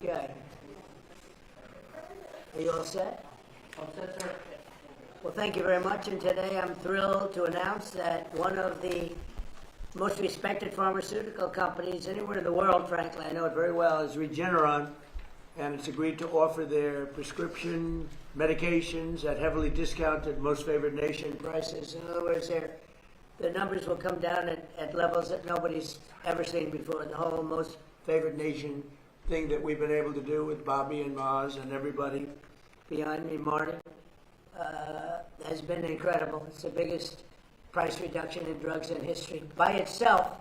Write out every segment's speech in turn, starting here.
Okay. Are you all set? All set, sir. Well, thank you very much. And today I'm thrilled to announce that one of the most respected pharmaceutical companies anywhere in the world, frankly, I know it very well, is Regeneron. And it's agreed to offer their prescription medications at heavily discounted most favored nation prices. In other words, the numbers will come down at levels that nobody's ever seen before. The whole most favored nation thing that we've been able to do with Bobby and Maz and everybody behind me, Marty, has been incredible. It's the biggest price reduction in drugs in history. By itself,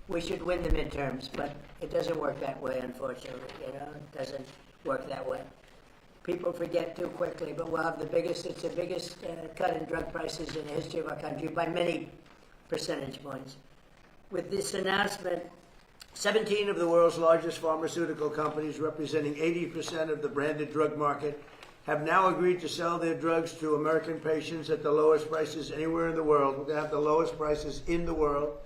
we should win the midterms, but it doesn't work that way, unfortunately. You know, it doesn't work that way. People forget too quickly, but we'll have the biggest cut in drug prices in the history of our country by many percentage points. With this announcement, 17 of the world's largest pharmaceutical companies, representing 80% of the branded drug market, have now agreed to sell their drugs to American patients at the lowest prices anywhere in the world. We're going to have the lowest prices in the world.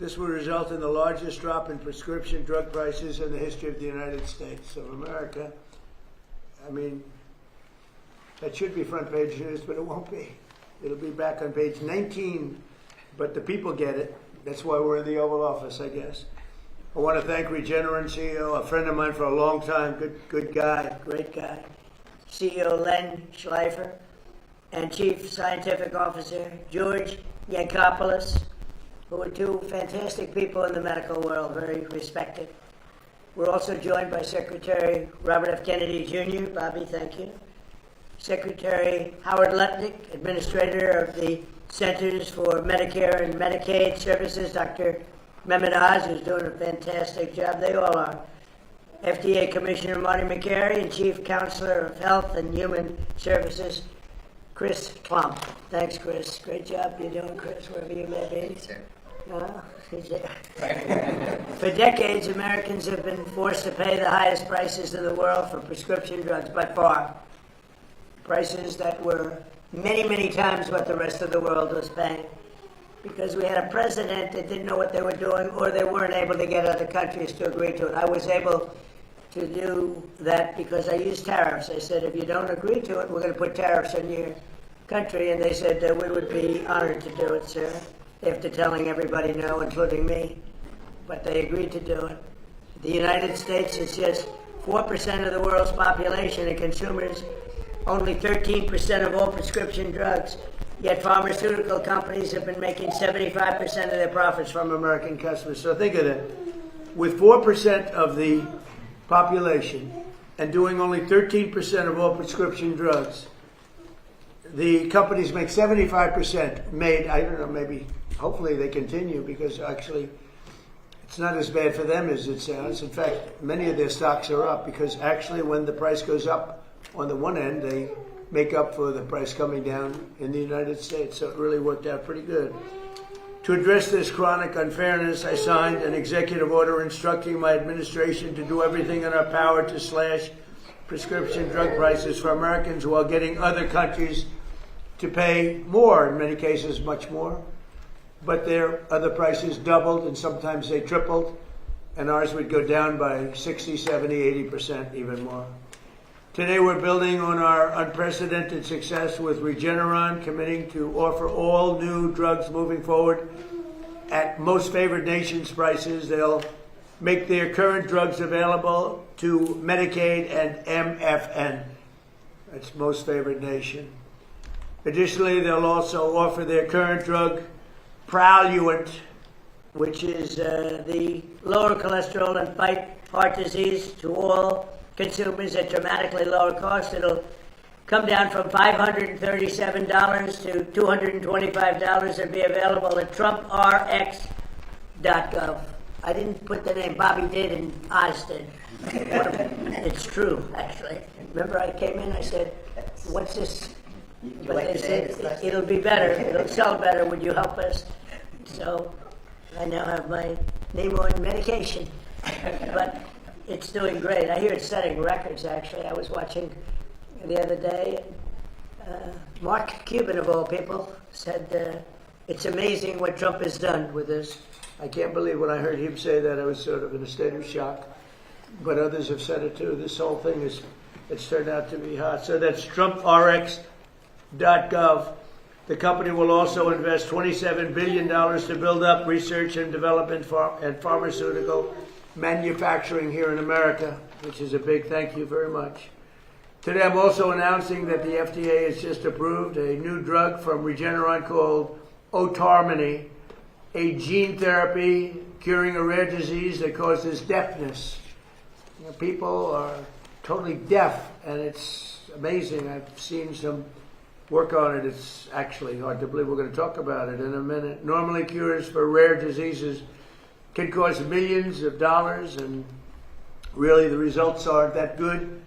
This will result in the largest drop in prescription drug prices in the history of the United States of America. I mean, that should be front page news, but it won't be. It'll be back on page 19, but the people get it. That's why we're in the Oval Office, I guess. I want to thank Regeneron CEO, a friend of mine for a long time, good guy, great guy, CEO Len Schleifer, and Chief Scientific Officer George Yankopoulos, who are two fantastic people in the medical world, very respected. We're also joined by Secretary Robert F. Kennedy Jr., Bobby, thank you. Secretary Howard Lutnick, Administrator of the Centers for Medicare and Medicaid Services, Dr. Mehmet Oz, who's doing a fantastic job. They all are. FDA Commissioner Marty McCary, and Chief Counselor of Health and Human Services, Chris Klump. Thanks, Chris. Great job you're doing, Chris, wherever you may be. Thanks, sir. For decades, Americans have been forced to pay the highest prices in the world for prescription drugs by far. Prices that were many, many times what the rest of the world was paying. Because we had a president that didn't know what they were doing, or they weren't able to get other countries to agree to it. I was able to do that because I used tariffs. I said, if you don't agree to it, we're going to put tariffs on your country. And they said that we would be honored to do it, sir, after telling everybody no, including me. But they agreed to do it. The United States is just 4% of the world's population, and consumers only 13% of all prescription drugs. Yet pharmaceutical companies have been making 75% of their profits from American customers. So think of it. With 4% of the population and doing only 13% of all prescription drugs, the companies make 75% made, I don't know, maybe, hopefully they continue, because actually it's not as bad for them as it sounds. In fact, many of their stocks are up, because actually when the price goes up on the one end, they make up for the price coming down in the United States. So it really worked out pretty good. To address this chronic unfairness, I signed an executive order instructing my administration to do everything in our power to slash prescription drug prices for Americans while getting other countries to pay more, in many cases much more. But their other prices doubled, and sometimes they tripled, and ours would go down by 60, 70, 80%, even more. Today we're building on our unprecedented success with Regeneron, committing to offer all new drugs moving forward at most favored nations prices. They'll make their current drugs available to Medicaid and MFN. That's most favored nation. Additionally, they'll also offer their current drug, Praluent, which is the lower cholesterol and fight heart disease, to all consumers at dramatically lower cost. It'll come down from $537 to $225 and be available at trumprx.gov. I didn't put the name. Bobby did and Oz did. It's true, actually. Remember, I came in, I said, what's this? But they said, it'll be better. It'll sell better. Would you help us? So I now have my name on medication. But it's doing great. I hear it's setting records, actually. I was watching the other day. Mark Cuban, of all people, said it's amazing what Trump has done with this. I can't believe when I heard him say that. I was sort of in a state of shock. but others have said it too. This whole thing it's turned out to be hot. So that's TrumpRx.gov. The company will also invest $27 billion to build up research and development and pharmaceutical manufacturing here in America, which is a big thank you very much. Today I'm also announcing that the FDA has just approved a new drug from Regeneron called Otarmany, a gene therapy curing a rare disease that causes deafness. You know, people are totally deaf, and it's amazing. I've seen some work on it. It's actually hard to believe. We're going to talk about it in a minute. Normally, cures for rare diseases can cost millions of dollars, and really the results aren't that good.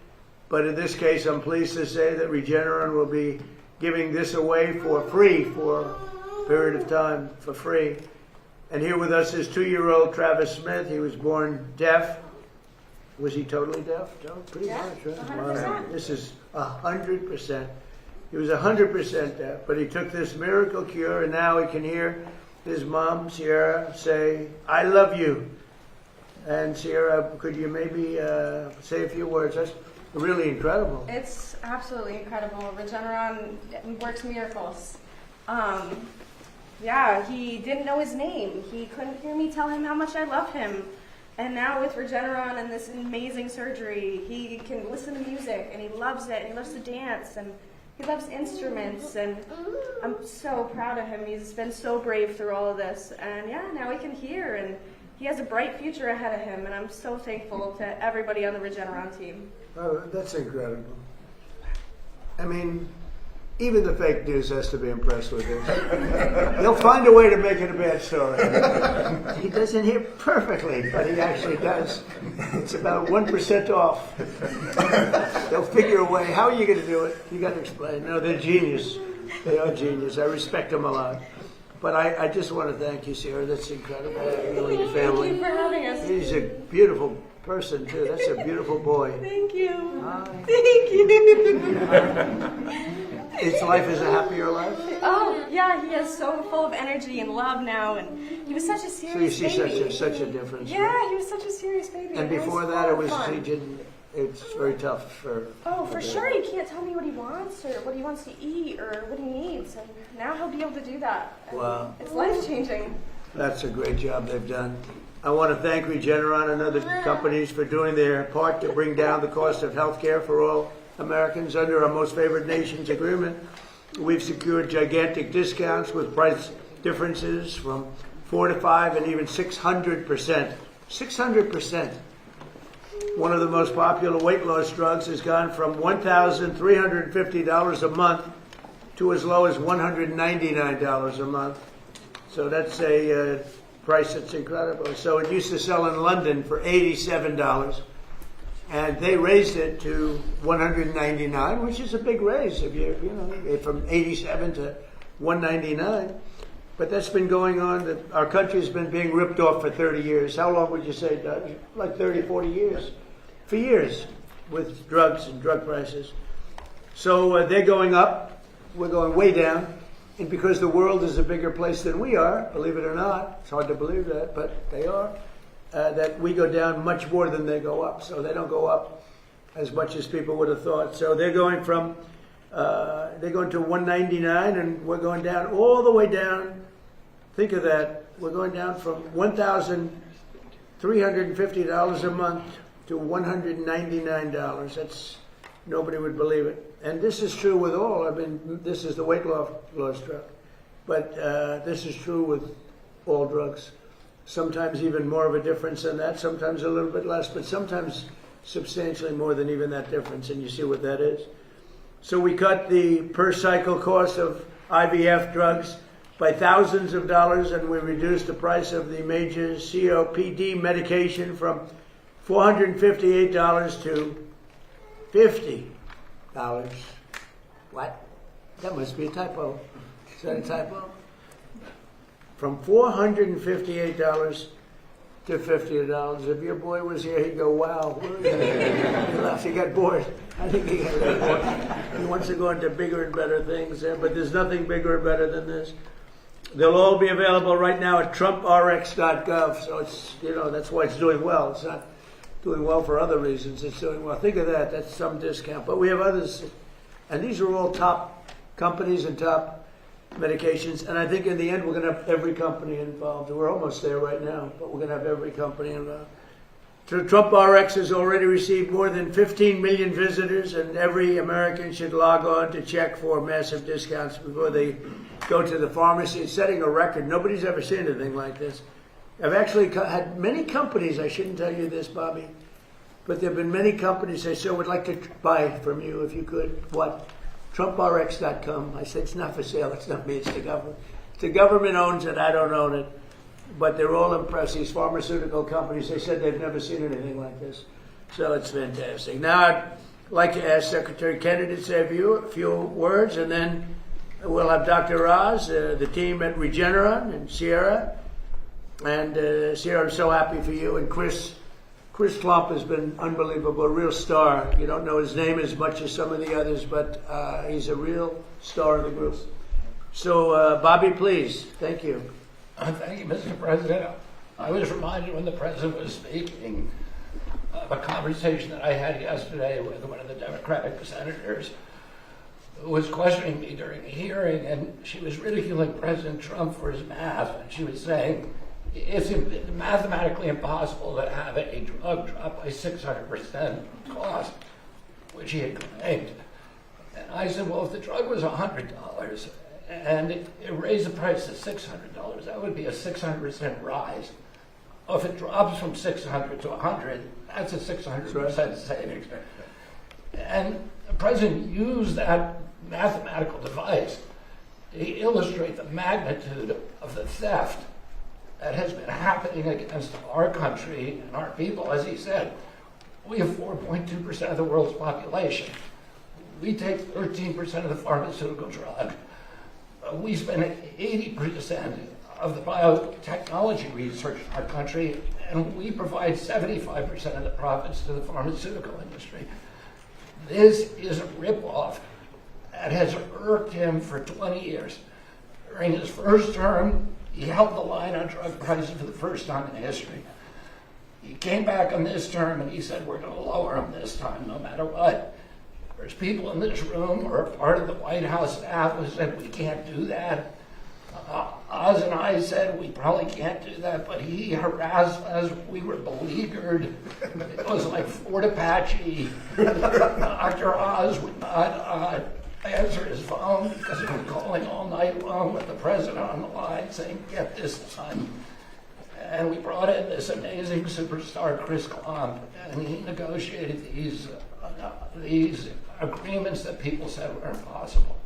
But in this case, I'm pleased to say that Regeneron will be giving this away for free for a period of time for free. And here with us is 2-year-old Travis Smith. He was born deaf. Was he totally deaf? No, pretty much, right? 100%. This is 100%. He was 100% deaf, but he took this miracle cure, and now he can hear his mom, Sierra, say, "I love you." And Sierra, could you maybe say a few words? That's really incredible. It's absolutely incredible. Regeneron works miracles. Yeah, he didn't know his name. He couldn't hear me tell him how much I love him. And now with Regeneron and this amazing surgery, he can listen to music, and he loves it, and he loves to dance, and he loves instruments, and I'm so proud of him. He's been so brave through all of this, and yeah, now he can hear, and he has a bright future ahead of him, and I'm so thankful to everybody on the Regeneron team. Oh, that's incredible. I mean, even the fake news has to be impressed with this. They'll find a way to make it a bad story. He doesn't hear perfectly, but he actually does. It's about 1% off. They'll figure a way. How are you going to do it? You got to explain. No, they're genius. They are genius. I respect them a lot. But I just want to thank you, Sarah. That's incredible. You and your family. Thank you for having us. He's a beautiful person, too. That's a beautiful boy. Thank you. Hi. Thank you. His life is a happier life? Oh, yeah, he is so full of energy and love now, and he was such a serious So you see baby. such a difference. Yeah, he was such a serious baby. And before that, it was fun. it's very tough for. Oh, for sure. He can't tell me what he wants or what he wants to eat or what he needs, and now he'll be able to do that. And Wow. it's life-changing. That's a great job they've done. I want to thank Regeneron and other companies for doing their part to bring down the cost of health care for all Americans under our Most Favored Nations agreement. We've secured gigantic discounts with price differences from 4 to 5 and even 600%. 600%. One of the most popular weight loss drugs has gone from $1,350 a month to as low as $199 a month. So that's a price that's incredible. So it used to sell in London for $87. And they raised it to $199, which is a big raise if you know, from 87 to 199. But that's been going on. Our country's been being ripped off for 30 years. How long would you say, Doug? Like 30, 40 years. For years with drugs and drug prices. So they're going up. We're going way down. And because the world is a bigger place than we are, believe it or not, it's hard to believe that, but they are. That we go down much more than they go up. So they don't go up as much as people would have thought. So they're going from, they're going to 199 and we're going down all the way down. Think of that. We're going down from $1,350 a month to $199. That's, nobody would believe it. And this is true with all. I mean, this is the weight loss drug. But this is true with all drugs. Sometimes even more of a difference than that, sometimes a little bit less, but sometimes substantially more than even that difference, and you see what that is. So we cut the per cycle cost of IVF drugs by thousands of dollars, and we reduced the price of the major COPD medication from $458 to $50. What? That must be a typo. Is that a typo? From $458 to $50. If your boy was here, he'd go, wow. He laughed. He got bored. I think he got bored. He wants to go into bigger and better things, but there's nothing bigger or better than this. They'll all be available right now at TrumpRx.gov. So it's, that's why it's doing well. It's not doing well for other reasons. It's doing well. Think of that. That's some discount. But we have others, and these are all top companies and top medications. And I think in the end, we're going to have every company involved. We're almost there right now, but we're going to have every company involved. Trump RX has already received more than 15 million visitors, and every American should log on to check for massive discounts before they go to the pharmacy. It's setting a record. Nobody's ever seen anything like this. I've actually had many companies, I shouldn't tell you this, Bobby, but there have been many companies say, so we'd like to buy from you if you could. What? TrumpRx.com. I said, it's not for sale. It's not me. It's the government. The government owns it. I don't own it. But they're all impressed. These pharmaceutical companies, they said they've never seen anything like this. So it's fantastic. Now, I'd like to ask Secretary Kennedy to say a few words, and then we'll have Dr. Oz, the team at Regeneron, and Sierra. And Sierra, I'm so happy for you. And Chris Klump has been unbelievable, a real star. You don't know his name as much as some of the others, but he's a real star of the group. So, Bobby, please. Thank you. Thank you, Mr. President. I was reminded when the President was speaking of a conversation that I had yesterday with one of the Democratic senators who was questioning me during a hearing, and she was ridiculing President Trump for his math, and she was saying it's mathematically impossible to have a drug drop by 600% cost, which he had claimed. And I said, well, if the drug was $100, and it raised the price to $600, that would be a 600% rise. Well, if it drops from 600 to 100, that's a 600% savings. And the President used that mathematical device to illustrate the magnitude of the theft that has been happening against our country and our people. As he said, we have 4.2% of the world's population. We take 13% of the pharmaceutical drug. We spend 80% of the biotechnology research in our country, and we provide 75% of the profits to the pharmaceutical industry. This is a ripoff that has irked him for 20 years. During his first term, he held the line on drug prices for the first time in history. He came back on this term and he said, we're going to lower them this time, no matter what. There's people in this room who are part of the White House staff who said we can't do that. Oz and I said we probably can't do that, but he harassed us. We were beleaguered. It was like Fort Apache. Dr. Oz would not answer his phone because he was calling all night long with the president on the line saying, get this done. And we brought in this amazing superstar, Chris Klump, and he negotiated these agreements that people said were impossible.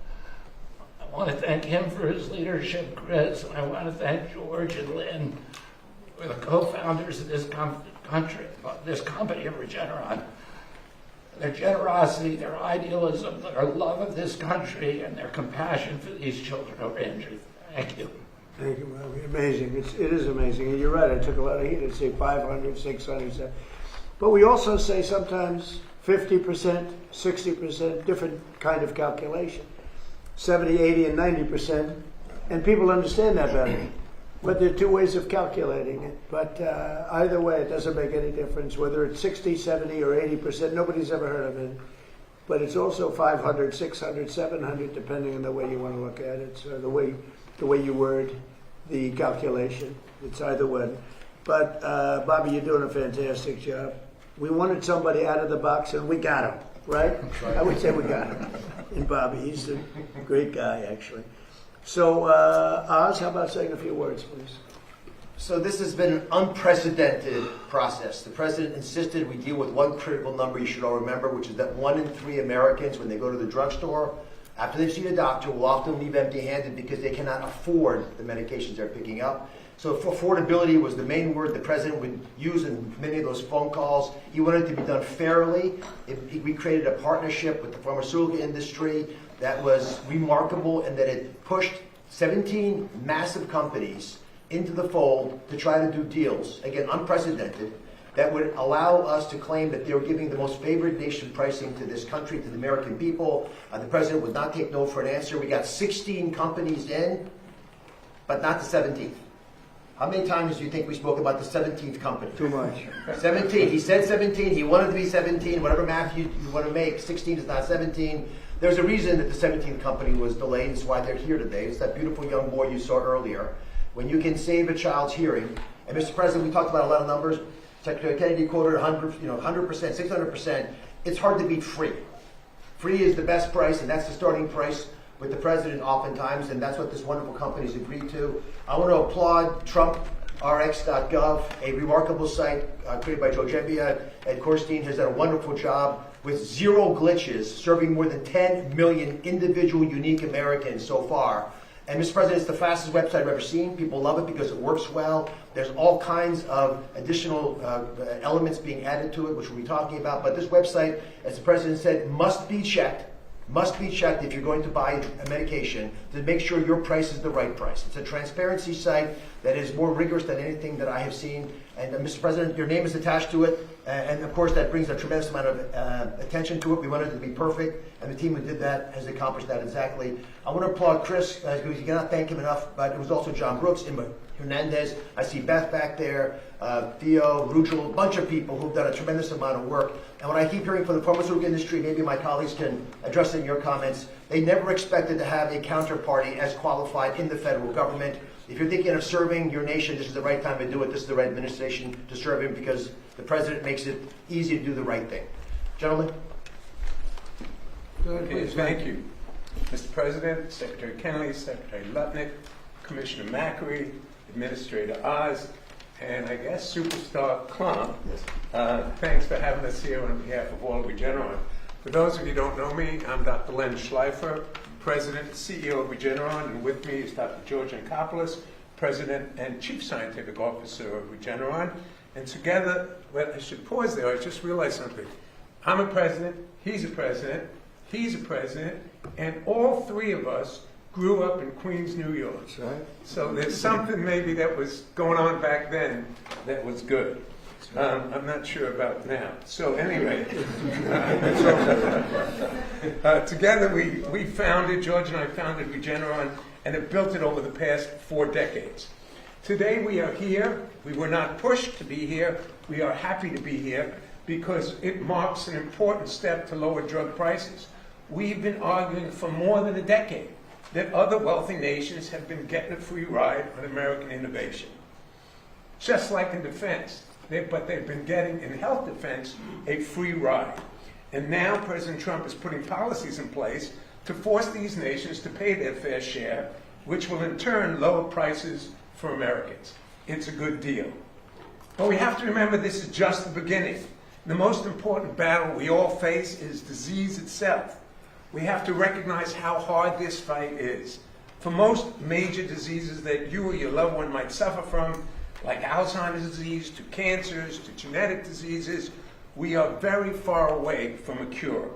I want to thank him for his leadership, Chris, and I want to thank George and Lynn, who are the co-founders of this company of Regeneron. Their generosity, their idealism, their love of this country, and their compassion for these children who are injured. Thank you. Thank you, Bobby. Amazing. It is amazing. And you're right, I took a lot of heat. I'd say 500, 600. But we also say sometimes 50%, 60%, different kind of calculation. 70, 80, and 90%. And people understand that better. But there are two ways of calculating it. But either way, it doesn't make any difference. Whether it's 60, 70, or 80%, nobody's ever heard of it. But it's also 500, 600, 700, depending on the way you want to look at it. So the way you word the calculation. It's either way. But Bobby, you're doing a fantastic job. We wanted somebody out of the box, and we got him, right? I would say we got him. And Bobby, he's a great guy, actually. So, Oz, how about saying a few words, please? So this has been an unprecedented process. The president insisted we deal with one critical number you should all remember, which is that 1 in 3 Americans, when they go to the drugstore, after they've seen a doctor, will often leave empty-handed because they cannot afford the medications they're picking up. So affordability was the main word the president would use in many of those phone calls. He wanted it to be done fairly. We created a partnership with the pharmaceutical industry that was remarkable in that it pushed 17 massive companies into the fold to try to do deals, again, unprecedented, that would allow us to claim that they were giving the most favored nation pricing to this country, to the American people. The president would not take no for an answer. We got 16 companies in, but not the 17th. How many times do you think we spoke about the 17th company? Too much. 17. He said 17. He wanted to be 17. Whatever math you want to make, 16 is not 17. There's a reason that the 17th company was delayed. It's why they're here today. It's that beautiful young boy you saw earlier. When you can save a child's hearing, and Mr. President, we talked about a lot of numbers. Secretary Kennedy quoted 100%, 600%. It's hard to beat free. Free is the best price, and that's the starting price with the president oftentimes, and that's what this wonderful company has agreed to. I want to applaud TrumpRx.gov, a remarkable site created by Joe Gebbia. Ed Korstein has done a wonderful job with zero glitches, serving more than 10 million individual unique Americans so far. And Mr. President, it's the fastest website I've ever seen. People love it because it works well. There's all kinds of additional elements being added to it, which we'll be talking about. But this website, as the President said, must be checked if you're going to buy a medication to make sure your price is the right price. It's a transparency site that is more rigorous than anything that I have seen. And Mr. President, your name is attached to it. And of course, that brings a tremendous amount of attention to it. We wanted it to be perfect. And the team who did that has accomplished that exactly. I want to applaud Chris, because you cannot thank him enough, but it was also John Brooks, Emma Hernandez. I see Beth back there, Theo, Rujal, a bunch of people who've done a tremendous amount of work. And what I keep hearing from the pharmaceutical industry, maybe my colleagues can address it in your comments, they never expected to have a counterparty as qualified in the federal government. If you're thinking of serving your nation, this is the right time to do it. This is the right administration to serve him, because the president makes it easy to do the right thing. Gentlemen? Good, Thank you. Mr. President, Secretary Kennedy, Secretary Lutnick, Commissioner Macri, Administrator Oz, and I guess Superstar Klum. Thanks for having us here on behalf of all of Regeneron. For those of you who don't know me, I'm Dr. Len Schleifer, President and CEO of Regeneron, and with me is Dr. George Ankopoulos, President and Chief Scientific Officer of Regeneron. And together, well, I should pause there, I just realized something. I'm a president, he's a president, and all three of us grew up in Queens, New York. That's right. So there's something maybe that was going on back then that was good. I'm not sure about now. So anyway, together we founded, George and I founded Regeneron, and have built it over the past 4 decades. Today we are here. We were not pushed to be here. We are happy to be here because it marks an important step to lower drug prices. We've been arguing for more than a decade that other wealthy nations have been getting a free ride on American innovation. Just like in defense, but they've been getting in health defense a free ride. And now President Trump is putting policies in place to force these nations to pay their fair share, which will in turn lower prices for Americans. It's a good deal. But we have to remember this is just the beginning. The most important battle we all face is disease itself. We have to recognize how hard this fight is. For most major diseases that you or your loved one might suffer from, like Alzheimer's disease, to cancers, to genetic diseases, we are very far away from a cure.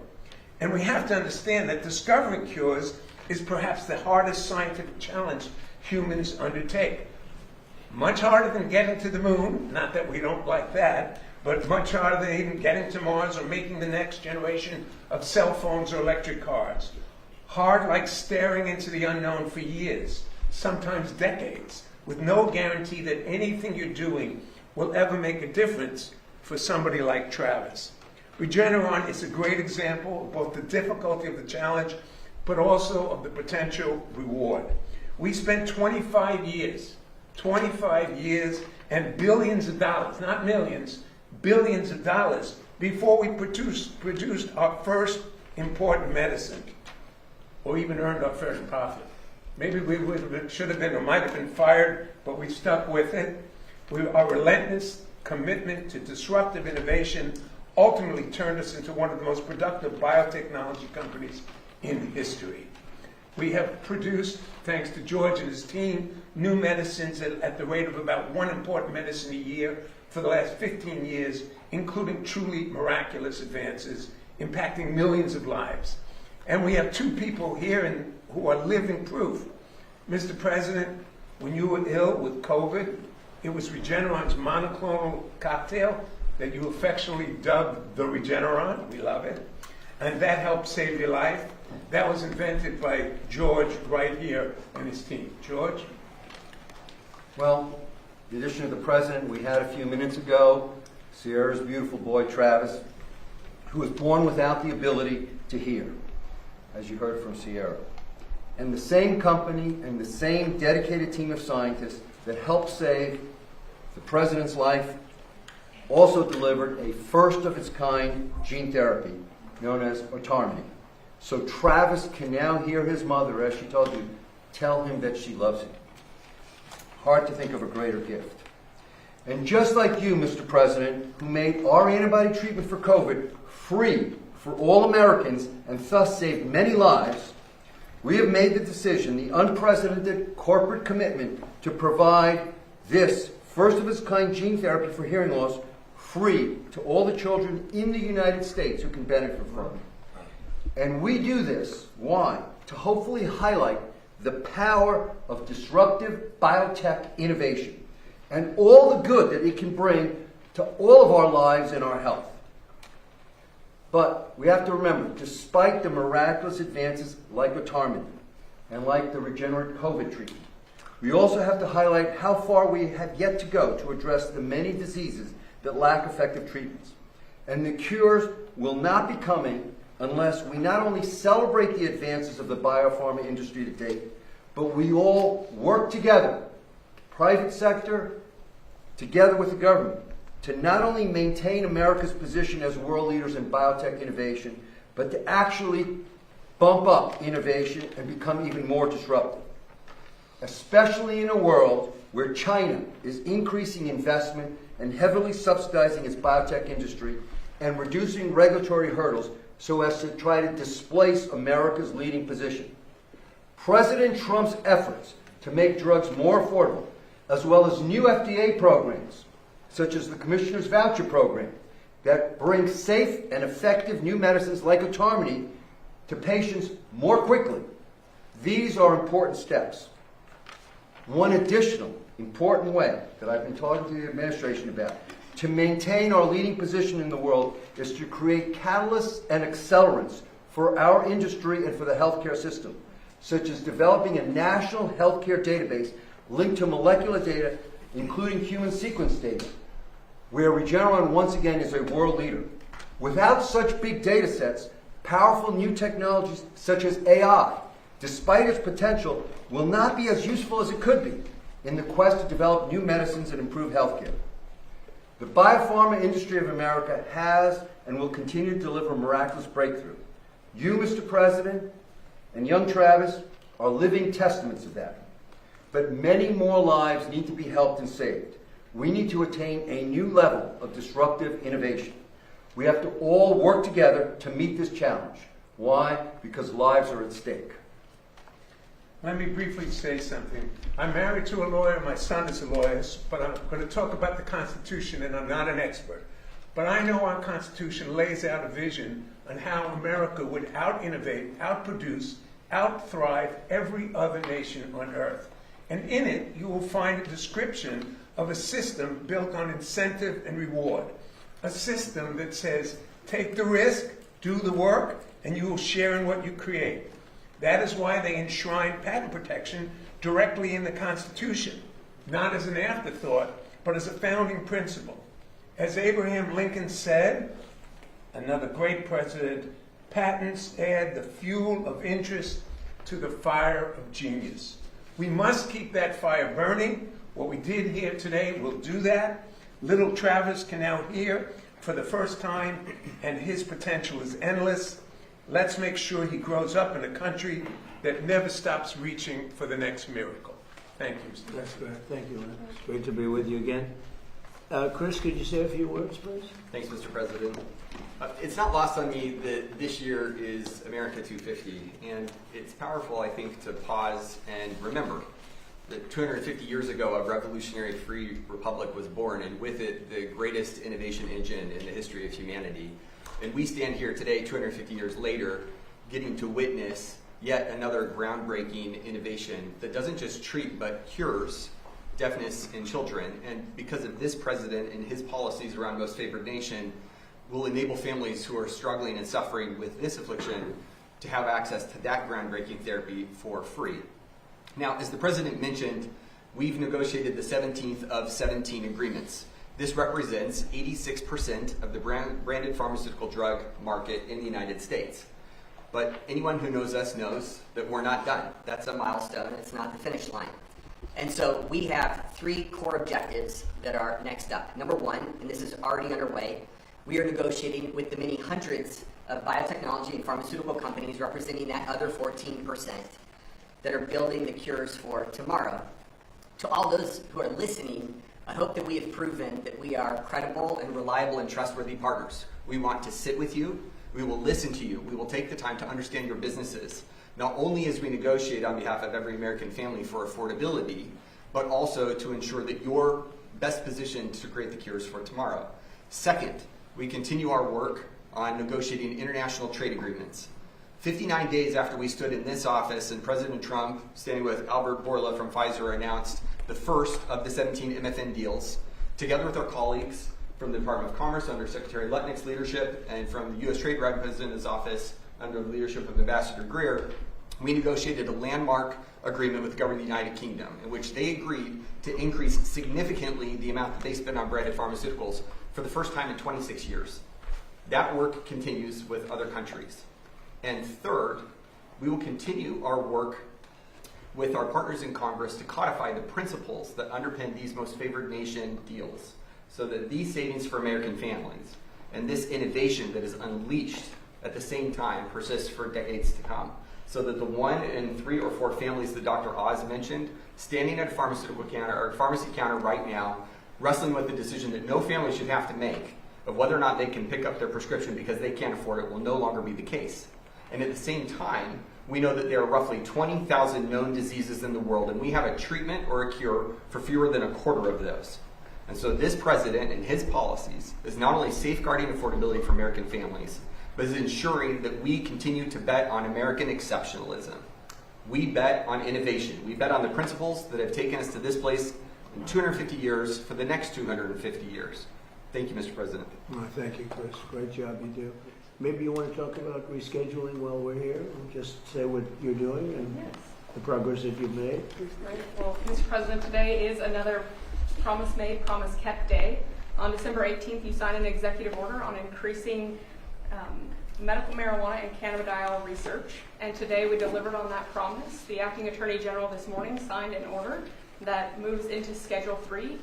And we have to understand that discovering cures is perhaps the hardest scientific challenge humans undertake. Much harder than getting to the moon, not that we don't like that, but much harder than even getting to Mars or making the next generation of cell phones or electric cars. Hard like staring into the unknown for years, sometimes decades, with no guarantee that anything you're doing will ever make a difference for somebody like Travis. Regeneron is a great example of both the difficulty of the challenge, but also of the potential reward. We spent 25 years and billions of dollars, not millions, billions of dollars before we produced our first important medicine, or even earned our first profit. Maybe we should have been or might have been fired, but we stuck with it. Our relentless commitment to disruptive innovation ultimately turned us into one of the most productive biotechnology companies in history. We have produced, thanks to George and his team, new medicines at the rate of about 1 important medicine a year for the last 15 years, including truly miraculous advances impacting millions of lives. And we have 2 people here who are living proof. Mr. President, when you were ill with COVID, it was Regeneron's monoclonal cocktail that you affectionately dubbed the Regeneron. We love it. And that helped save your life. That was invented by George right here and his team. George? Well, the addition of the president we had a few minutes ago, Sierra's beautiful boy, Travis, who was born without the ability to hear, as you heard from Sierra. And the same company and the same dedicated team of scientists that helped save the president's life also delivered a first-of-its-kind gene therapy known as autonomy. So Travis can now hear his mother, as she told you, tell him that she loves him. Hard to think of a greater gift. And just like you, Mr. President, who made our antibody treatment for COVID free for all Americans and thus saved many lives, we have made the decision, the unprecedented corporate commitment, to provide this first-of-its-kind gene therapy for hearing loss free to all the children in the United States who can benefit from it. And we do this, why? To hopefully highlight the power of disruptive biotech innovation and all the good that it can bring to all of our lives and our health. But we have to remember, despite the miraculous advances like autonomy and like the regenerate COVID treatment, we also have to highlight how far we have yet to go to address the many diseases that lack effective treatments. And the cures will not be coming unless we not only celebrate the advances of the biopharma industry to date, but we all work together, private sector, together with the government, to not only maintain America's position as world leaders in biotech innovation, but to actually bump up innovation and become even more disruptive. Especially in a world where China is increasing investment and heavily subsidizing its biotech industry and reducing regulatory hurdles so as to try to displace America's leading position. President Trump's efforts to make drugs more affordable, as well as new FDA programs, such as the Commissioner's Voucher Program, that bring safe and effective new medicines like autonomy to patients more quickly. These are important steps. One additional important way that I've been talking to the administration about to maintain our leading position in the world is to create catalysts and accelerants for our industry and for the healthcare system, such as developing a national healthcare database linked to molecular data, including human sequence data, where Regeneron once again is a world leader. Without such big data sets, powerful new technologies such as AI, despite its potential, will not be as useful as it could be in the quest to develop new medicines and improve healthcare. The biopharma industry of America has and will continue to deliver miraculous breakthrough. You, Mr. President, and young Travis are living testaments of that. But many more lives need to be helped and saved. We need to attain a new level of disruptive innovation. We have to all work together to meet this challenge. Why? Because lives are at stake. Let me briefly say something. I'm married to a lawyer, my son is a lawyer, but I'm going to talk about the Constitution, and I'm not an expert. But I know our Constitution lays out a vision on how America would out-innovate, out-produce, out-thrive every other nation on earth. And in it, you will find a description of a system built on incentive and reward. A system that says, take the risk, do the work, and you will share in what you create. That is why they enshrine patent protection directly in the Constitution, not as an afterthought, but as a founding principle. As Abraham Lincoln said, another great president, patents add the fuel of interest to the fire of genius. We must keep that fire burning. What we did here today will do that. Little Travis can now hear for the first time, and his potential is endless. Let's make sure he grows up in a country that never stops reaching for the next miracle. Thank you, Mr. That's great. Thank you, Lynn. It's great to be with you again. Chris, could you say a few words, please? Thanks, Mr. President. It's not lost on me that this year is America 250, and it's powerful, I think, to pause and remember that 250 years ago, a revolutionary free republic was born, and with it, the greatest innovation engine in the history of humanity. And we stand here today, 250 years later, getting to witness yet another groundbreaking innovation that doesn't just treat but cures deafness in children. And because of this president and his policies around most favored nation, will enable families who are struggling and suffering with this affliction to have access to that groundbreaking therapy for free. Now, as the president mentioned, we've negotiated the 17th of 17 agreements. This represents 86% of the branded pharmaceutical drug market in the United States. But anyone who knows us knows that we're not done. That's a milestone, it's not the finish line. And so we have 3 core objectives that are next up. Number 1, and this is already underway, we are negotiating with the many hundreds of biotechnology and pharmaceutical companies representing that other 14% that are building the cures for tomorrow. To all those who are listening, I hope that we have proven that we are credible and reliable and trustworthy partners. We want to sit with you. We will listen to you. We will take the time to understand your businesses, not only as we negotiate on behalf of every American family for affordability, but also to ensure that you're best positioned to create the cures for tomorrow. Second, we continue our work on negotiating international trade agreements. 59 days after we stood in this office and President Trump, standing with Albert Bourla from Pfizer, announced the first of the 17 MFN deals, together with our colleagues from the Department of Commerce under Secretary Lutnick's leadership and from the U.S. Trade Representative's office under the leadership of Ambassador Greer, we negotiated a landmark agreement with the government of the United Kingdom in which they agreed to increase significantly the amount that they spend on branded pharmaceuticals for the first time in 26 years. That work continues with other countries. And third, we will continue our work with our partners in Congress to codify the principles that underpin these most favored nation deals so that these savings for American families and this innovation that is unleashed at the same time persists for decades to come. So that the 1 in 3 or 4 families that Dr. Oz mentioned, standing at a pharmaceutical counter or pharmacy counter right now, wrestling with the decision that no family should have to make of whether or not they can pick up their prescription because they can't afford it will no longer be the case. And at the same time, we know that there are roughly 20,000 known diseases in the world, and we have a treatment or a cure for fewer than a quarter of those. And so this president and his policies is not only safeguarding affordability for American families, but is ensuring that we continue to bet on American exceptionalism. We bet on innovation. We bet on the principles that have taken us to this place in 250 years for the next 250 years. Thank you, Mr. President. Well, thank you, Chris. Great job you do. Maybe you want to talk about rescheduling while we're here and just say what you're doing and the progress that you've made. Right. Well, Mr. President, today is another promise made, promise kept day. On December 18th, you signed an executive order on increasing medical marijuana and cannabidiol research, and today we delivered on that promise. The Acting Attorney General this morning signed an order that moves into Schedule 3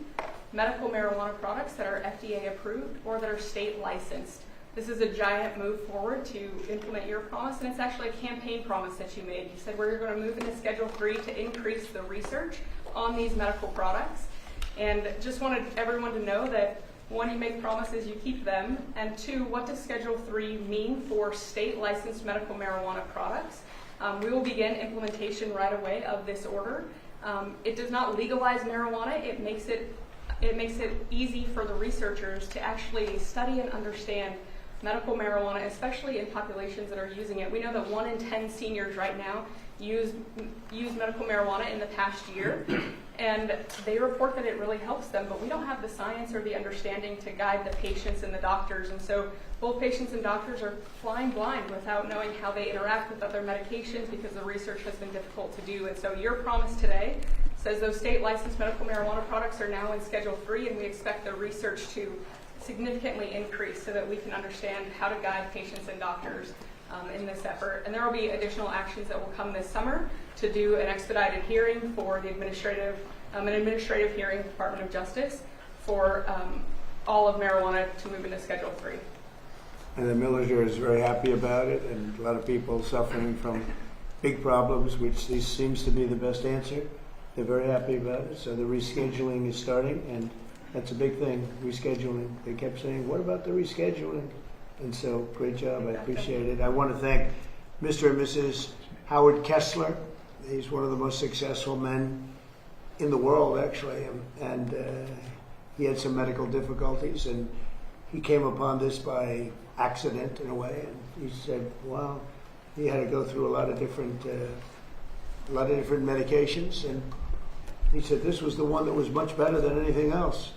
medical marijuana products that are FDA approved or that are state licensed. This is a giant move forward to implement your promise, and it's actually a campaign promise that you made. You said we're going to move into Schedule 3 to increase the research on these medical products, and just wanted everyone to know that 1, you make promises, you keep them, and 2, what does Schedule 3 mean for state licensed medical marijuana products? We will begin implementation right away of this order. It does not legalize marijuana. It makes it easy for the researchers to actually study and understand medical marijuana, especially in populations that are using it. We know that 1 in 10 seniors right now use medical marijuana in the past year, and they report that it really helps them, but we don't have the science or the understanding to guide the patients and the doctors, and so both patients and doctors are flying blind without knowing how they interact with other medications because the research has been difficult to do. And so your promise today says those state licensed medical marijuana products are now in Schedule 3, and we expect the research to significantly increase so that we can understand how to guide patients and doctors in this effort. And there will be additional actions that will come this summer to do an expedited hearing for the administrative hearing with the Department of Justice for all of marijuana to move into Schedule 3. And the military is very happy about it, and a lot of people suffering from big problems, which this seems to be the best answer. They're very happy about it. So the rescheduling is starting, and that's a big thing, rescheduling. They kept saying, what about the rescheduling? And so, great job, I appreciate it. I want to thank Mr. and Mrs. Howard Kessler. He's one of the most successful men in the world, actually, and he had some medical difficulties, and he came upon this by accident in a way, and he said, wow, he had to go through a lot of different medications, and he said this was the one that was much better than anything else.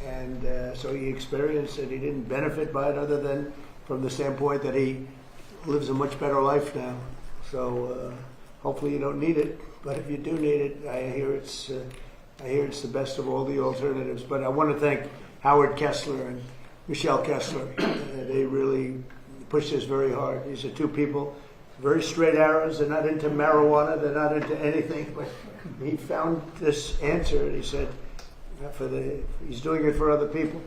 And so he experienced it. He didn't benefit by it other than from the standpoint that he lives a much better life now. So hopefully you don't need it, but if you do need it, I hear it's I hear it's the best of all the alternatives. But I want to thank Howard Kessler and Michelle Kessler. They really pushed this very hard. These are two people, very straight arrows. They're not into marijuana. They're not into anything. But he found this answer, and he said, he's doing it for other people.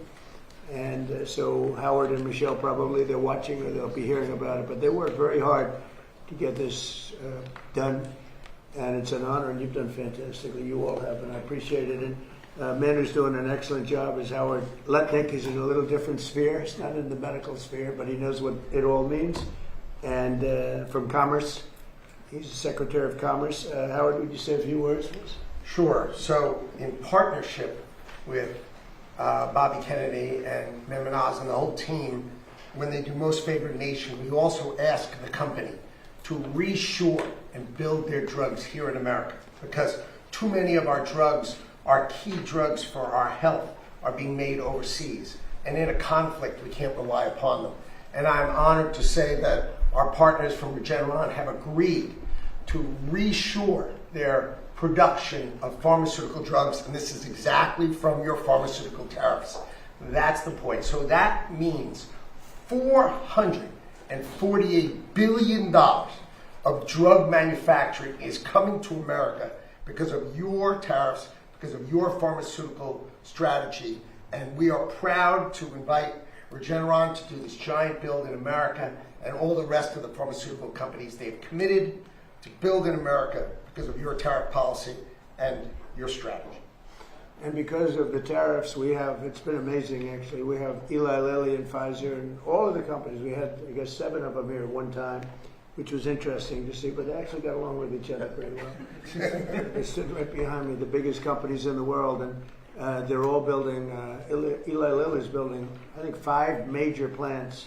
And so Howard and Michelle probably, they're watching or they'll be hearing about it. But they worked very hard to get this done. And it's an honor, and you've done fantastically. You all have, and I appreciate it. And man who's doing an excellent job is Howard Lutnick. He's in a little different sphere. He's not in the medical sphere, but he knows what it all means. And from Commerce, he's the Secretary of Commerce. Howard, would you say a few words, please? Sure. So in partnership with Bobby Kennedy and Memonaz and the whole team, when they do Most Favored Nation, we also ask the company to reshore and build their drugs here in America, because too many of our drugs, our key drugs for our health, are being made overseas. And in a conflict, we can't rely upon them. And I'm honored to say that our partners from Regeneron have agreed to reshore their production of pharmaceutical drugs, and this is exactly from your pharmaceutical tariffs. That's the point. So that means $448 billion of drug manufacturing is coming to America because of your tariffs, because of your pharmaceutical strategy. And we are proud to invite Regeneron to do this giant build in America, and all the rest of the pharmaceutical companies. They've committed to build in America because of your tariff policy and your strategy. And because of the tariffs, it's been amazing actually. We have Eli Lilly and Pfizer and all of the companies. We had, I guess, 7 of them here at one time, which was interesting to see, but they actually got along with each other pretty well. They stood right behind me, the biggest companies in the world, and they're all building, Eli Lilly's building, I think, 5 major plants,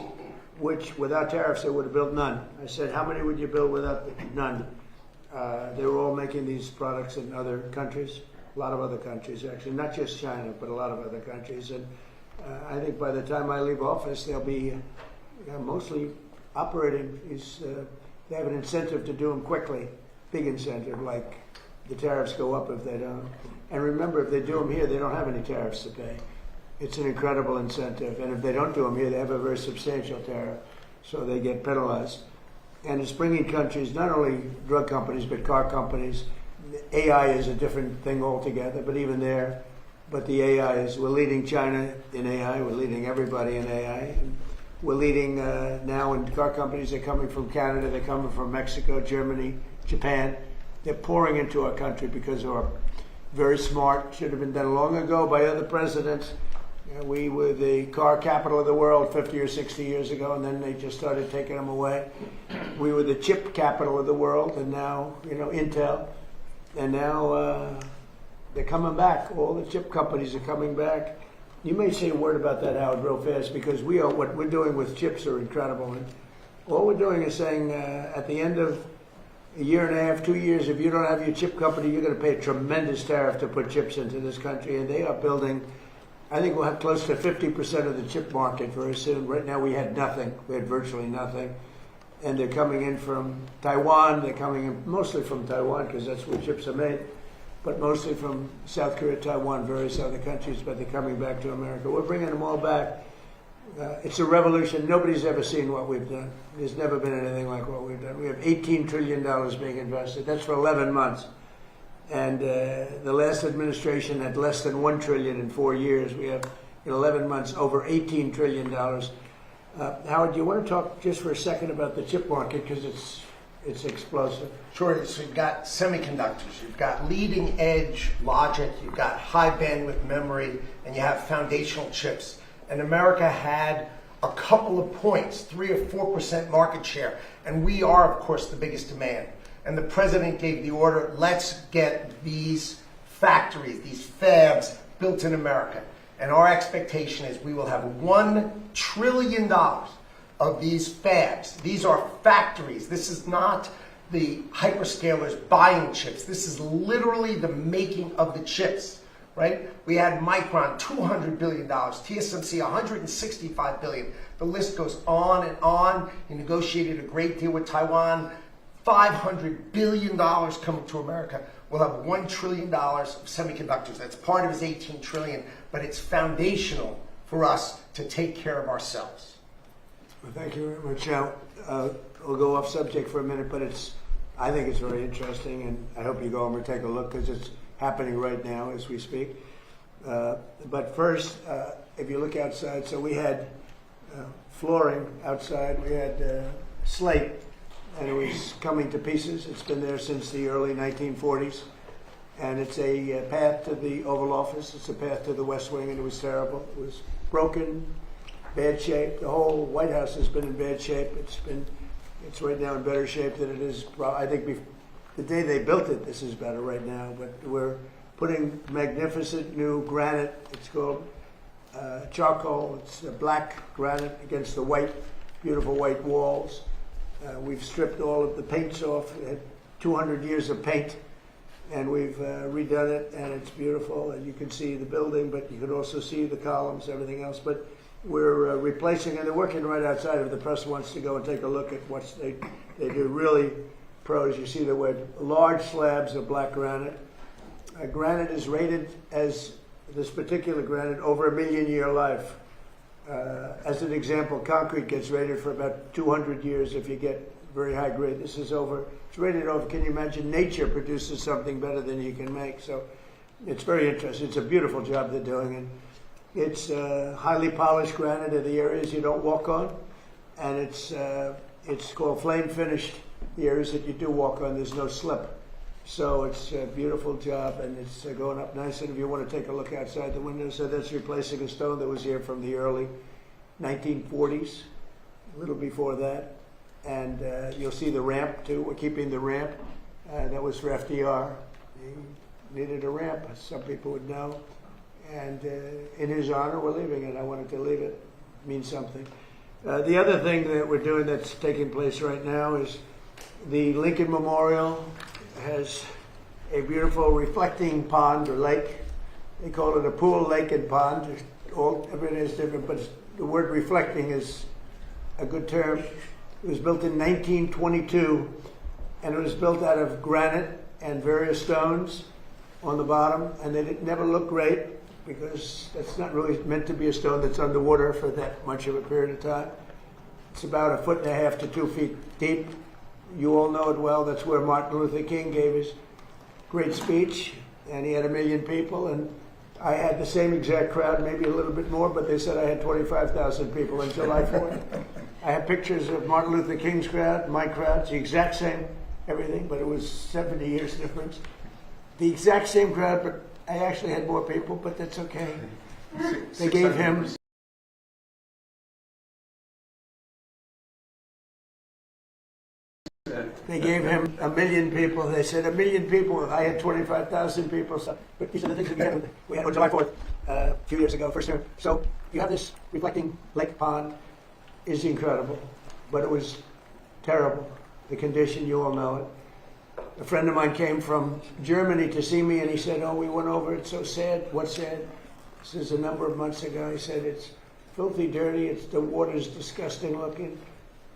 which without tariffs they would have built none. I said, how many would you build without none? They were all making these products in other countries, a lot of other countries actually, not just China, but a lot of other countries. And I think by the time I leave office, they'll be mostly operating. They have an incentive to do them quickly, big incentive, like the tariffs go up if they don't. And remember, if they do them here, they don't have any tariffs to pay. It's an incredible incentive. And if they don't do them here, they have a very substantial tariff, so they get penalized. And it's bringing countries, not only drug companies, but car companies. AI is a different thing altogether, but even there, but the AI is, we're leading China in AI, we're leading everybody in AI. We're leading now in car companies. They're coming from Canada, they're coming from Mexico, Germany, Japan. They're pouring into our country because we're very smart. Should have been done long ago by other presidents. We were the car capital of the world 50 or 60 years ago, and then they just started taking them away. We were the chip capital of the world, and now, Intel. And now they're coming back. All the chip companies are coming back. You may say a word about that, Howard, real fast, because what we're doing with chips are incredible. And all we're doing is saying at the end of a year and a half, 2 years, if you don't have your chip company, you're going to pay a tremendous tariff to put chips into this country. And they are building, I think we'll have close to 50% of the chip market very soon. Right now we had nothing. We had virtually nothing. And they're coming in from Taiwan. They're coming in mostly from Taiwan because that's where chips are made, but mostly from South Korea, Taiwan, various other countries, but they're coming back to America. We're bringing them all back. It's a revolution. Nobody's ever seen what we've done. There's never been anything like what we've done. We have $18 trillion being invested. That's for 11 months. And the last administration had less than $1 trillion in 4 years. We have, in 11 months, over $18 trillion. Howard, do you want to talk just for a second about the chip market, because it's explosive? Sure. So you've got semiconductors, you've got leading edge logic, you've got high bandwidth memory, and you have foundational chips. And America had a couple of points, 3 or 4% market share, and we are, of course, the biggest demand. And the president gave the order, let's get these factories, these fabs built in America. And our expectation is we will have $1 trillion of these fabs. These are factories. This is not the hyperscalers buying chips. This is literally the making of the chips, right? We had Micron, $200 billion, TSMC, $165 billion. The list goes on and on. You negotiated a great deal with Taiwan, $500 billion coming to America. will have $1 trillion of semiconductors. That's part of his 18 trillion, but it's foundational for us to take care of ourselves. Well, thank you very much. Now, we'll go off subject for a minute, but I think it's very interesting, and I hope you go over and take a look because it's happening right now as we speak. But first, if you look outside, so we had flooring outside, we had slate, and it was coming to pieces. It's been there since the early 1940s, and it's a path to the Oval Office. It's a path to the West Wing, and it was terrible. It was broken, bad shape. The whole White House has been in bad shape. It's right now in better shape than it is. I think the day they built it, this is better right now. But we're putting magnificent new granite. It's called charcoal. It's black granite against the white, beautiful white walls. We've stripped all of the paints off. We had 200 years of paint, and we've redone it, and it's beautiful. And you can see the building, but you can also see the columns, everything else. But we're replacing, and they're working right outside. If the press wants to go and take a look at what they do, really pros. You see the word large slabs of black granite. Granite is rated as, this particular granite, over 1,000,000-year life. As an example, concrete gets rated for about 200 years if you get very high grade. This is it's rated over. Can you imagine? Nature produces something better than you can make. So it's very interesting. It's a beautiful job they're doing. And it's highly polished granite in the areas you don't walk on. And it's called flame finished. The areas that you do walk on, there's no slip. So it's a beautiful job, and it's going up nice. And if you want to take a look outside the window, so that's replacing a stone that was here from the early 1940s, a little before that. And you'll see the ramp, too. We're keeping the ramp. That was for FDR. He needed a ramp, as some people would know. And in his honor, we're leaving it. I wanted to leave it. It means something. The other thing that we're doing that's taking place right now is the Lincoln Memorial has a beautiful reflecting pond or lake. They call it a pool, lake, and pond. Everything is different, but the word reflecting is a good term. It was built in 1922, and it was built out of granite and various stones on the bottom, and it never looked great because that's not really meant to be a stone that's underwater for that much of a period of time. It's about 1.5 to 2 feet deep. You all know it well. That's where Martin Luther King gave his great speech, and he had 1 million people, and I had the same exact crowd, maybe a little bit more, but they said I had 25,000 people on July 4th. I have pictures of Martin Luther King's crowd, my crowd, it's the exact same everything, but it was 70 years difference. The exact same crowd, but I actually had more people, but that's okay. They gave him They gave him 1 million people. They said 1 million people. I had 25,000 people. So, but these are the things that we had on July 4th a few years ago, first term. So you have this reflecting lake pond is incredible, but it was terrible. The condition, you all know it. A friend of mine came from Germany to see me, and he said, "Oh, we went over. It's so sad." What's sad? This is a number of months ago. He said it's filthy, dirty. The water's disgusting looking.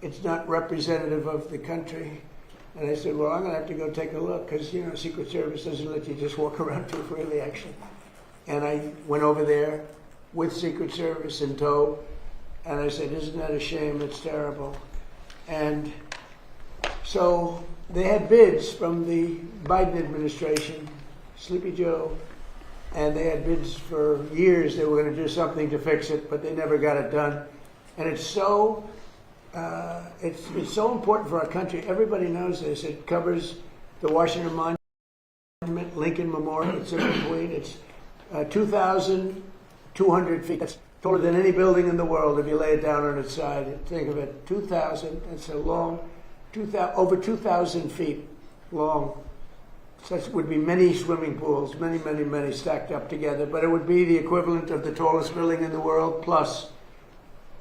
It's not representative of the country. And I said, well, I'm going to have to go take a look because, Secret Service doesn't let you just walk around too freely, actually. And I went over there with Secret Service in tow, and I said, isn't that a shame? It's terrible. And so they had bids from the Biden administration, Sleepy Joe, and they had bids for years. They were going to do something to fix it, but they never got it done. And it's so important for our country. Everybody knows this. It covers the Washington Monument, Lincoln Memorial. It's in between. It's 2,200 feet. That's taller than any building in the world if you lay it down on its side. Think of it, 2,000. It's a long, over 2,000 feet long. So it would be many swimming pools, many, many, many stacked up together. But it would be the equivalent of the tallest building in the world, plus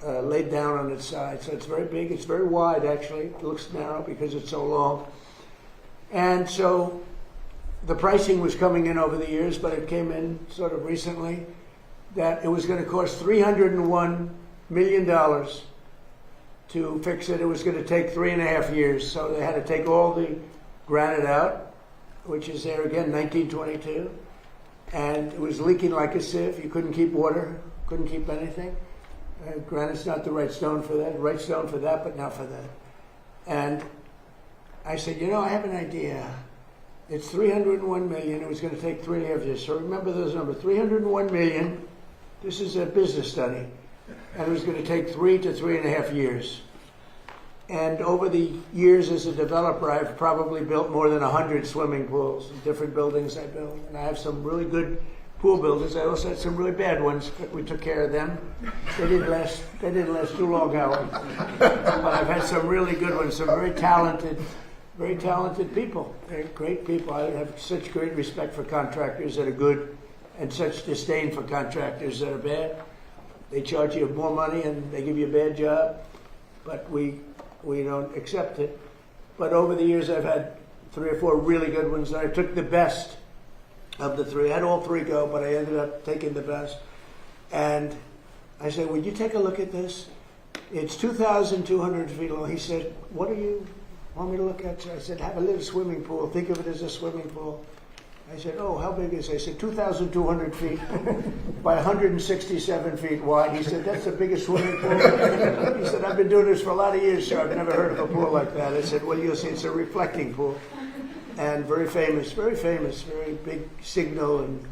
laid down on its side. So it's very big. It's very wide, actually. It looks narrow because it's so long. And so the pricing was coming in over the years, but it came in sort of recently that it was going to cost $301 million to fix it. It was going to take 3.5 years. So they had to take all the granite out, which is there again, 1922. And it was leaking like a sieve. You couldn't keep water, couldn't keep anything. Granite's not the right stone for that. Right stone for that, but not for that. And I said, you know, I have an idea. It's 301 million. It was going to take 3.5 years. So remember those numbers, 301 million. This is a business study. And it was going to take 3 to 3.5 years. And over the years as a developer, I've probably built more than 100 swimming pools, different buildings I built. And I have some really good pool builders. I also had some really bad ones, but we took care of them. They didn't last too long, Howard. But I've had some really good ones, some very talented people. They're great people. I have such great respect for contractors that are good and such disdain for contractors that are bad. They charge you more money and they give you a bad job, but we don't accept it. But over the years, I've had 3 or 4 really good ones. I took the best of the 3. I had all 3 go, but I ended up taking the best. And I said, would you take a look at this? It's 2,200 feet long. He said, what do you want me to look at? I said, have a little swimming pool. Think of it as a swimming pool. I said, oh, how big is it? I said, 2,200 feet by 167 feet wide. He said, that's the biggest swimming pool. He said, I've been doing this for a lot of years, sir. I've never heard of a pool like that. I said, well, you'll see, it's a reflecting pool. And very very big signal, and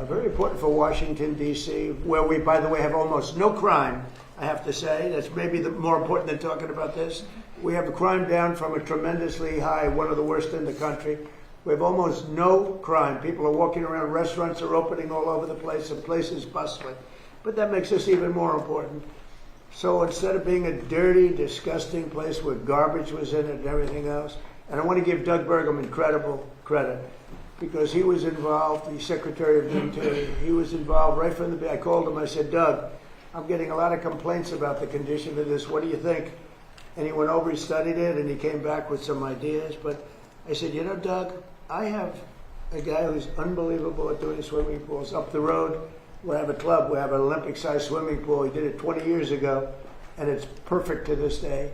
very important for Washington, D.C., where we, by the way, have almost no crime, I have to say. That's maybe more important than talking about this. We have the crime down from a tremendously high, one of the worst in the country. We have almost no crime. People are walking around, restaurants are opening all over the place, and places bustling. But that makes us even more important. So instead of being a dirty, disgusting place where garbage was in it and everything else, and I want to give Doug Burgum incredible credit, because he was involved, the Secretary of the Interior. He was involved right from the beginning. I called him, I said, Doug, I'm getting a lot of complaints about the condition of this. What do you think? And he went over, he studied it, and he came back with some ideas. But I said, you know, Doug, I have a guy who's unbelievable at doing swimming pools. Up the road, we have a club. We have an Olympic-sized swimming pool. He did it 20 years ago, and it's perfect to this day.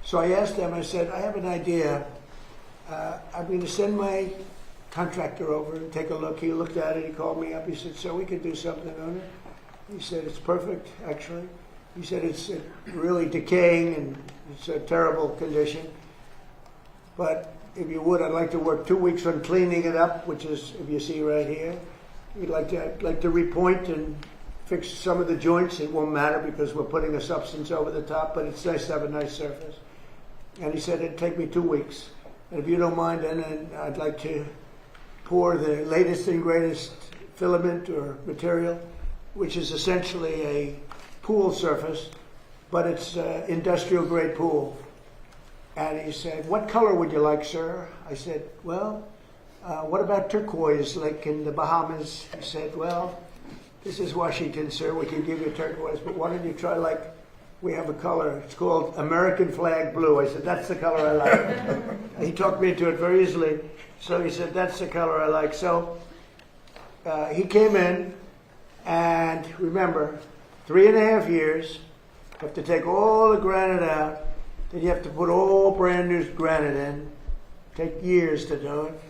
So I asked him, I said, I have an idea. I'm going to send my contractor over and take a look. He looked at it. He called me up. He said, so we could do something on it. He said, it's perfect, actually. He said, it's really decaying, and it's a terrible condition. But if you would, I'd like to work 2 weeks on cleaning it up, which is, if you see right here. I'd like to repoint and fix some of the joints. It won't matter because we're putting a substance over the top, but it's nice to have a nice surface. And he said it'd take me 2 weeks. And if you don't mind, then I'd like to pour the latest and greatest filament or material, which is essentially a pool surface, but it's industrial grade pool. And he said, what color would you like, sir? I said, well, what about turquoise, like in the Bahamas? He said, well, this is Washington, sir. We can give you turquoise, but why don't you try, like, we have a color. It's called American flag blue. I said, that's the color I like. He talked me into it very easily. So he said, that's the color I like. So he came in, and remember, 3.5 years. You have to take all the granite out. Then you have to put all brand new granite in. Take years to do it.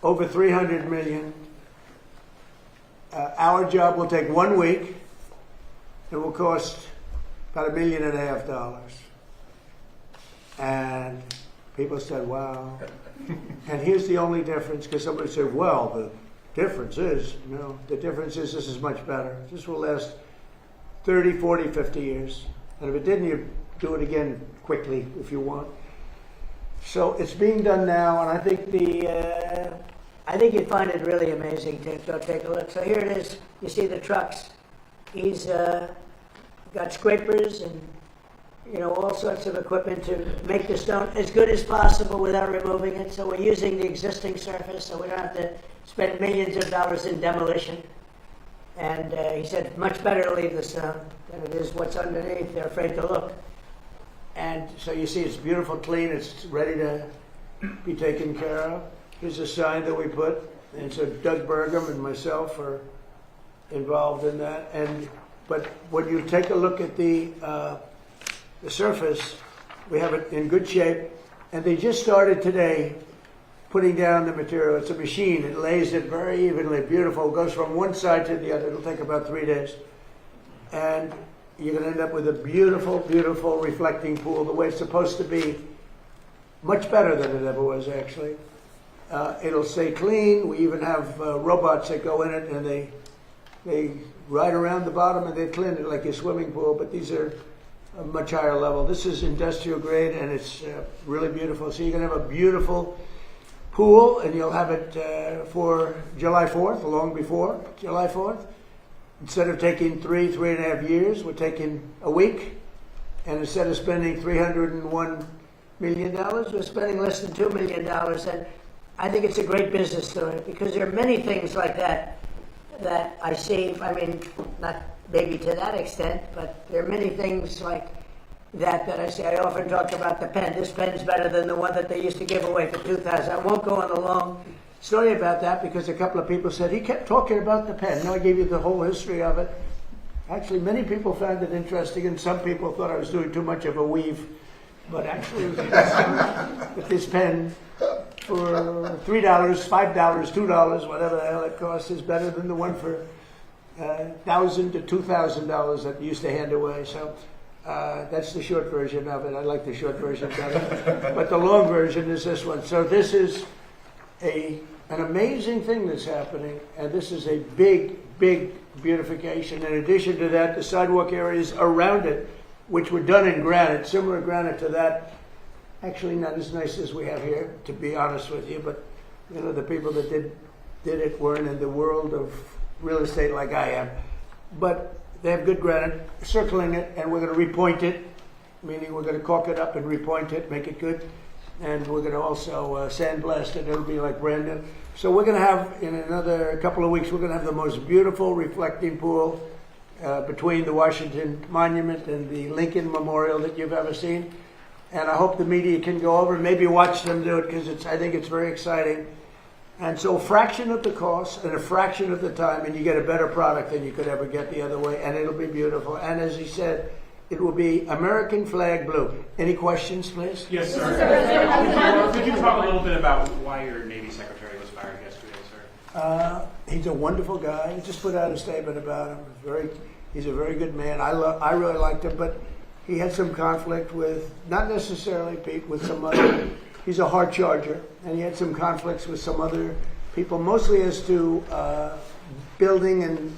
Over 300 million. Our job will take 1 week. It will cost about $1.5 million. And people said, wow. And here's the only difference, because somebody said, well, the difference is, the difference is this is much better. This will last 30, 40, 50 years. And if it didn't, you do it again quickly if you want. So it's being done now, and I think I think you'd find it really amazing to go take a look. So here it is. You see the trucks. He's got scrapers and all sorts of equipment to make the stone as good as possible without removing it. So we're using the existing surface, so we don't have to spend millions of dollars in demolition. And he said, much better to leave the stone than it is what's underneath. They're afraid to look. And so you see it's beautiful, clean. It's ready to be taken care of. Here's a sign that we put. And so Doug Burgum and myself are involved in that. But when you take a look at the surface, we have it in good shape. And they just started today putting down the material. It's a machine. It lays it very evenly, beautiful. It goes from one side to the other. It'll take about 3 days. And you're going to end up with a beautiful, beautiful reflecting pool, the way it's supposed to be. Much better than it ever was, actually. It'll stay clean. We even have robots that go in it, and they ride around the bottom, and they clean it like a swimming pool. But these are a much higher level. This is industrial grade, and it's really beautiful. So you're going to have a beautiful pool, and you'll have it for July 4th, long before July 4th. Instead of taking 3.5 years, we're taking a week. And instead of spending $301 million, we're spending less than $2 million. And I think it's a great business story, because there are many things like that that I see. I mean, not maybe to that extent, but there are many things like that I see. I often talk about the pen. This pen's better than the one that they used to give away for $2,000. I won't go on a long story about that, because a couple of people said, he kept talking about the pen. Now I gave you the whole history of it. Actually, many people found it interesting, and some people thought I was doing too much of a weave. But actually, with this pen, for $3, $5, $2, whatever the hell it costs, is better than the one for $1,000 to $2,000 that you used to hand away. So that's the short version of it. I like the short version better. But the long version is this one. So this is an amazing thing that's happening, and this is a big, big beautification. In addition to that, the sidewalk areas around it, which were done in granite, similar granite to that, actually not as nice as we have here, to be honest with you, but you know, the people that did it weren't in the world of real estate like I am. But they have good granite, circling it, and we're going to repoint it, meaning we're going to caulk it up and repoint it, make it good. And we're going to also sandblast it. It'll be like brand new. So we're going to have, in another couple of weeks, we're going to have the most beautiful reflecting pool between the Washington Monument and the Lincoln Memorial that you've ever seen. And I hope the media can go over and maybe watch them do it, because I think it's very exciting. And so a fraction of the cost and a fraction of the time, and you get a better product than you could ever get the other way, and it'll be beautiful. And as he said, it will be American flag blue. Any questions, please? Yes, sir. Could you talk a little bit about why your Navy Secretary was fired yesterday, sir? He's a wonderful guy. He just put out a statement about him. He's a very good man. I really liked him, but he had some conflict with, not necessarily Pete, with some other. He's a hard charger, and he had some conflicts with some other people, mostly as to building and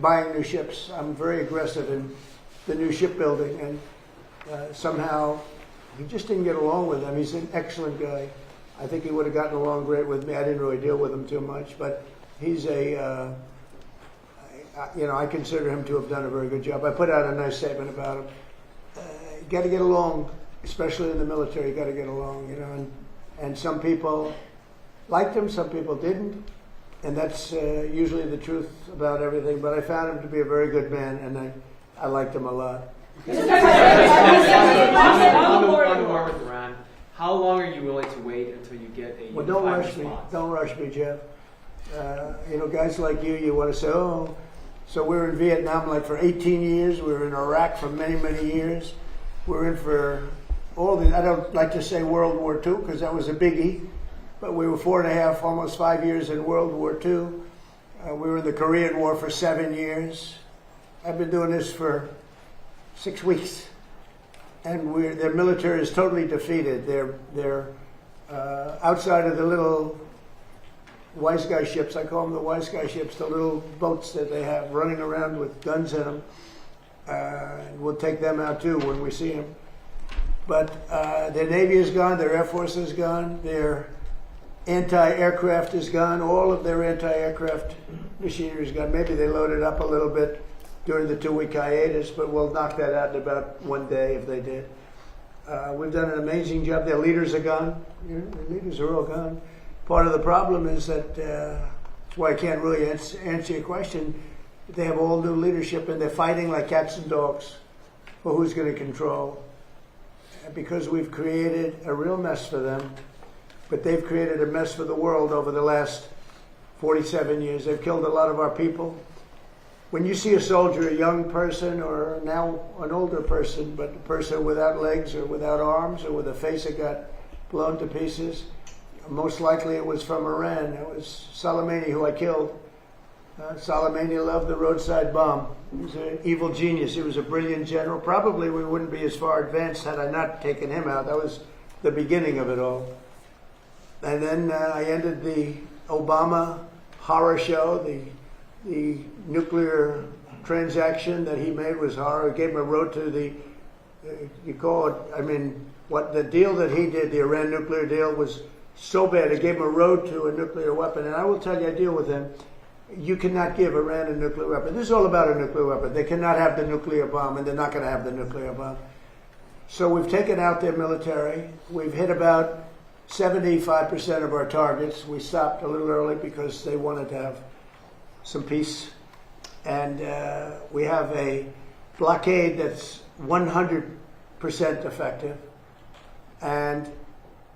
buying new ships. I'm very aggressive in the new shipbuilding, and somehow he just didn't get along with him. He's an excellent guy. I think he would have gotten along great with me. I didn't really deal with him too much, but he's I consider him to have done a very good job. I put out a nice statement about him. You got to get along, especially in the military. You got to get along, you know. And some people liked him, some people didn't, and that's usually the truth about everything. But I found him to be a very good man, and I liked him a lot. On the war with Iran, how long are you willing to wait until you get a Well, don't rush response? me. Don't rush me, Jeff. Guys like you want to say, oh. So we were in Vietnam like for 18 years. We were in Iraq for many, many years. We're in for I don't like to say World War II because that was a biggie, but we were 4.5, almost 5 years in World War II. We were in the Korean War for 7 years. I've been doing this for 6 weeks, and their military is totally defeated. They're outside of the little wise guy ships. I call them the wise guy ships, the little boats that they have running around with guns in them. We'll take them out too when we see them. But their Navy is gone, their Air Force is gone, their anti-aircraft is gone, all of their anti-aircraft machinery is gone. Maybe they loaded up a little bit during the 2-week hiatus, but we'll knock that out in about 1 day if they did. We've done an amazing job. Their leaders are gone. Their leaders are all gone. Part of the problem is that, that's why I can't really answer your question. They have all new leadership and they're fighting like cats and dogs for who's going to control. Because we've created a real mess for them, but they've created a mess for the world over the last 47 years. They've killed a lot of our people. When you see a soldier, a young person, or now an older person, but a person without legs or without arms or with a face that got blown to pieces, most likely it was from Iran. It was Soleimani who I killed. Soleimani loved the roadside bomb. He was an evil genius. He was a brilliant general. Probably we wouldn't be as far advanced had I not taken him out. That was the beginning of it all. And then I ended the Obama horror show. The nuclear transaction that he made was horror. It gave him a road to the, you call it, I mean, what the deal that he did, the Iran nuclear deal, was so bad. It gave him a road to a nuclear weapon. And I will tell you, I deal with him. You cannot give Iran a nuclear weapon. This is all about a nuclear weapon. They cannot have the nuclear bomb, and they're not going to have the nuclear bomb. So we've taken out their military. We've hit about 75% of our targets. We stopped a little early because they wanted to have some peace. And we have a blockade that's 100% effective. And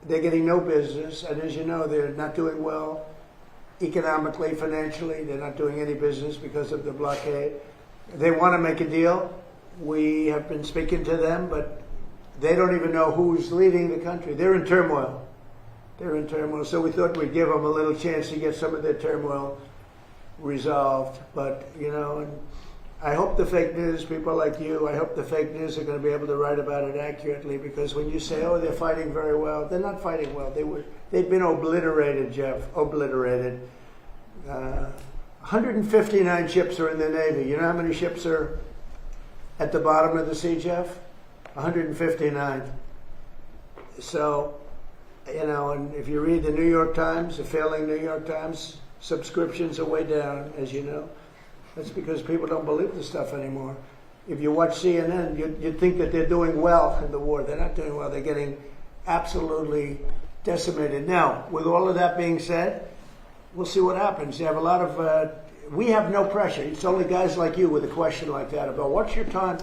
they're getting no business. And as you know, they're not doing well economically, financially. They're not doing any business because of the blockade. They want to make a deal. We have been speaking to them, but they don't even know who's leading the country. They're in turmoil. They're in turmoil. So we thought we'd give them a little chance to get some of their turmoil resolved. But, you know, and I hope the fake news, people like you, I hope the fake news are going to be able to write about it accurately, because when you say, oh, they're fighting very well, they're not fighting well. They've been obliterated, Jeff, obliterated. 159 ships are in the Navy. You know how many ships are at the bottom of the sea, Jeff? 159. So, you know, and if you read the New York Times, the failing New York Times, subscriptions are way down, as you know. That's because people don't believe this stuff anymore. If you watch CNN, you'd think that they're doing well in the war. They're not doing well. They're getting absolutely decimated. Now, with all of that being said, we'll see what happens. You have a lot of, we have no pressure. It's only guys like you with a question like that about what's your time.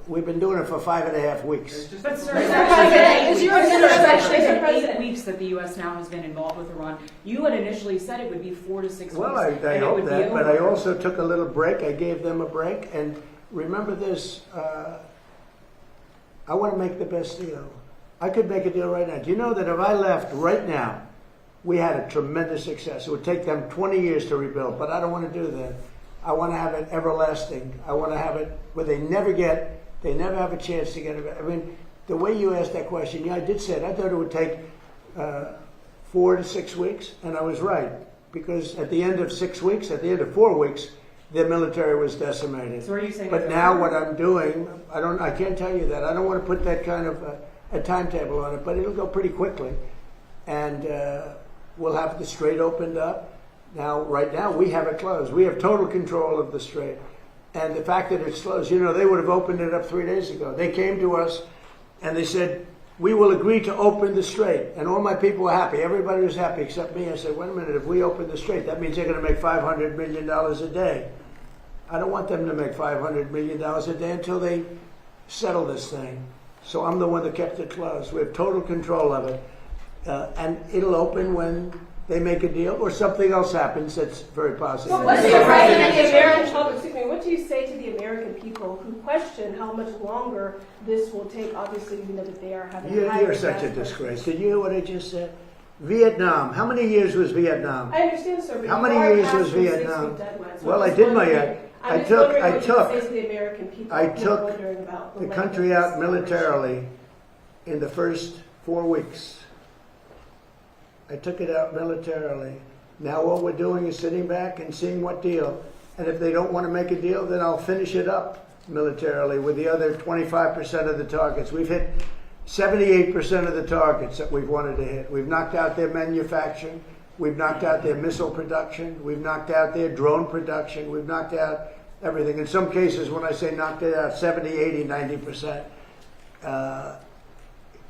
We've been doing it for 5.5 weeks. But sir, it's actually 8 weeks that the U.S. now has been involved with Iran. You had initially said it would be 4 to 6 weeks. Well, I hope that, but I also took a little break. I gave them a break. And remember this, I want to make the best deal. I could make a deal right now. Do you know that if I left right now, we had a tremendous success. It would take them 20 years to rebuild, but I don't want to do that. I want to have it everlasting. I want to have it where they never have a chance to get it. I mean, the way you asked that question, yeah, I did say it. I thought it would take 4 to 6 weeks, and I was right. Because at the end of 6 weeks, at the end of 4 weeks, their military was decimated. So are you saying? But now what I'm doing, I can't tell you that. I don't want to put that kind of a timetable on it, but it'll go pretty quickly. And we'll have the strait opened up. Now, right now, we have it closed. We have total control of the strait. And the fact that it's closed, you know, they would have opened it up 3 days ago. They came to us and they said, we will agree to open the strait. And all my people were happy. Everybody was happy except me. I said, wait a minute, if we open the strait, that means they're going to make $500 million a day. I don't want them to make $500 million a day until they settle this thing. So I'm the one that kept it closed. We have total control of it. And it'll open when they make a deal or something else happens that's very positive. Well, what do you what do you say to the American people who question how much longer this will take? Obviously, you know that they are having. You're such a disgrace. Did you hear what I just said? Vietnam. How many years was Vietnam? I understand, sir. But how many years was Vietnam? Well, I did my. I took the country out militarily in the first 4 weeks. I took it out militarily. Now what we're doing is sitting back and seeing what deal. And if they don't want to make a deal, then I'll finish it up militarily with the other 25% of the targets. We've hit 78% of the targets that we've wanted to hit. We've knocked out their manufacturing. We've knocked out their missile production. We've knocked out their drone production. We've knocked out everything. In some cases, when I say knocked it out, 70, 80, 90%.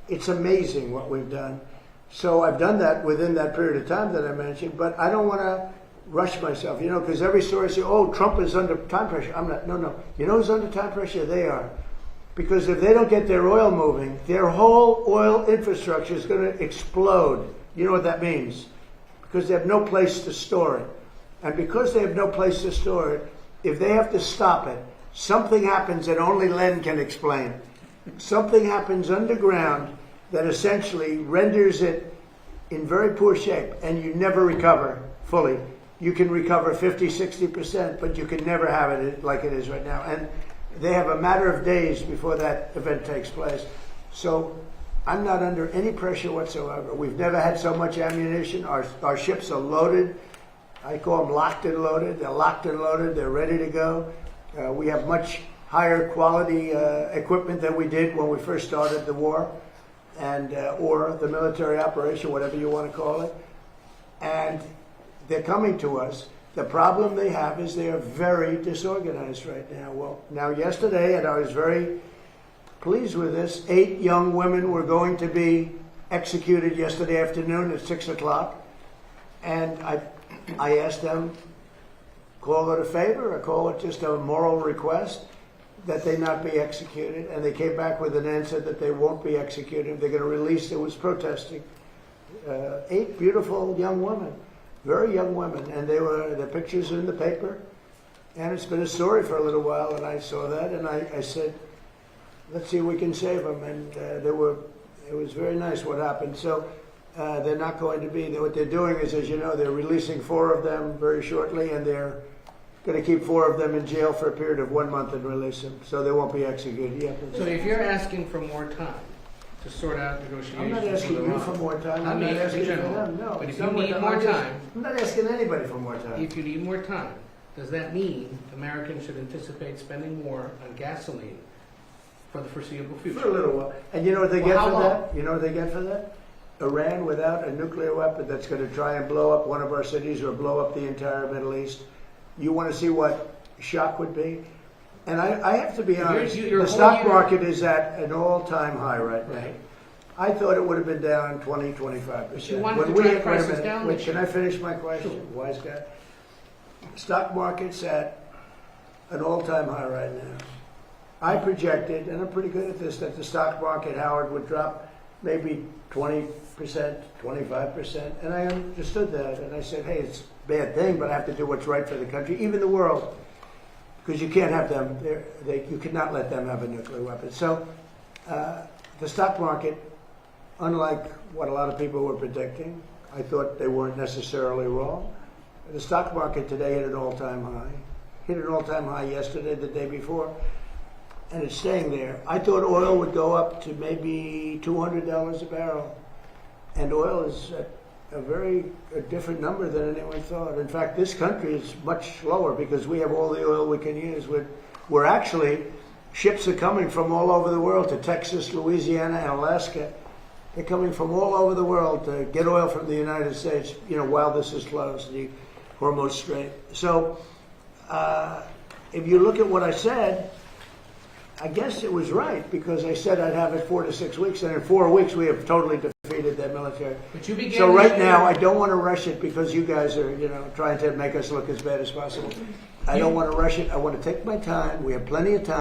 It's amazing what we've done. So I've done that within that period of time that I mentioned, but I don't want to rush myself, you know, because every story says, oh, Trump is under time pressure. I'm not, no. You know who's under time pressure? They are. Because if they don't get their oil moving, their whole oil infrastructure is going to explode. You know what that means? Because they have no place to store it. And because they have no place to store it, if they have to stop it, something happens that only Len can explain. Something happens underground that essentially renders it in very poor shape, and you never recover fully. You can recover 50, 60%, but you can never have it like it is right now. And they have a matter of days before that event takes place. So I'm not under any pressure whatsoever. We've never had so much ammunition. Our ships are loaded. I call them locked and loaded. They're locked and loaded. They're ready to go. We have much higher quality equipment than we did when we first started the war, and or the military operation, whatever you want to call it. And they're coming to us. The problem they have is they are very disorganized right now. Well, now yesterday, and I was very pleased with this, 8 young women were going to be executed yesterday afternoon at 6 o'clock. And I asked them, call it a favor or call it just a moral request that they not be executed. And they came back with an answer that they won't be executed. They're going to release, it was protesting. 8 beautiful young women. Very young women, and their pictures are in the paper, and it's been a story for a little while, and I saw that, and I said, let's see if we can save them, and it was very nice what happened. So they're not going to be, what they're doing is, as you know, they're releasing 4 of them very shortly, and they're going to keep 4 of them in jail for a period of 1 month and release them, so they won't be executed yet. So if you're asking for more time to sort out negotiations, I'm not asking you for more time. I'm not asking for them. No. But if you need more time, I'm not asking anybody for more time. if you need more time, does that mean Americans should anticipate spending more on gasoline for the foreseeable future? For a little while. And you know what they Well, get how for long? that? You know what they get for that? Iran without a nuclear weapon that's going to try and blow up one of our cities or blow up the entire Middle East. You want to see what shock would be? And I have to be honest, the stock market is at an all-time high right now. Right. I thought it would have been down 20, 25%. But you wanted to drive prices down Wait, this can year. I finish my question? Wise guy. Stock market's at an all-time high right now. I projected, and I'm pretty good at this, that the stock market, Howard, would drop maybe 20%, 25%, and I understood that, and I said, hey, it's a bad thing, but I have to do what's right for the country, even the world, because you can't have them, you cannot let them have a nuclear weapon. So the stock market, unlike what a lot of people were predicting, I thought they weren't necessarily wrong. The stock market today hit an all-time high. Hit an all-time high yesterday, the day before, and it's staying there. I thought oil would go up to maybe $200 a barrel, and oil is at a different number than anyone thought. In fact, this country is much lower because we have all the oil we can use. We're actually, ships are coming from all over the world to Texas, Louisiana, and Alaska. They're coming from all over the world to get oil from the United States, while this is closed, the Hormuz Strait. So if you look at what I said, I guess it was right, because I said I'd have it 4 to 6 weeks, and in 4 weeks we have totally defeated their military. But you began So right this now, year- I don't want to rush it because you guys are, trying to make us look as bad as possible. I don't want to rush it. I want to take my time. We have plenty of time.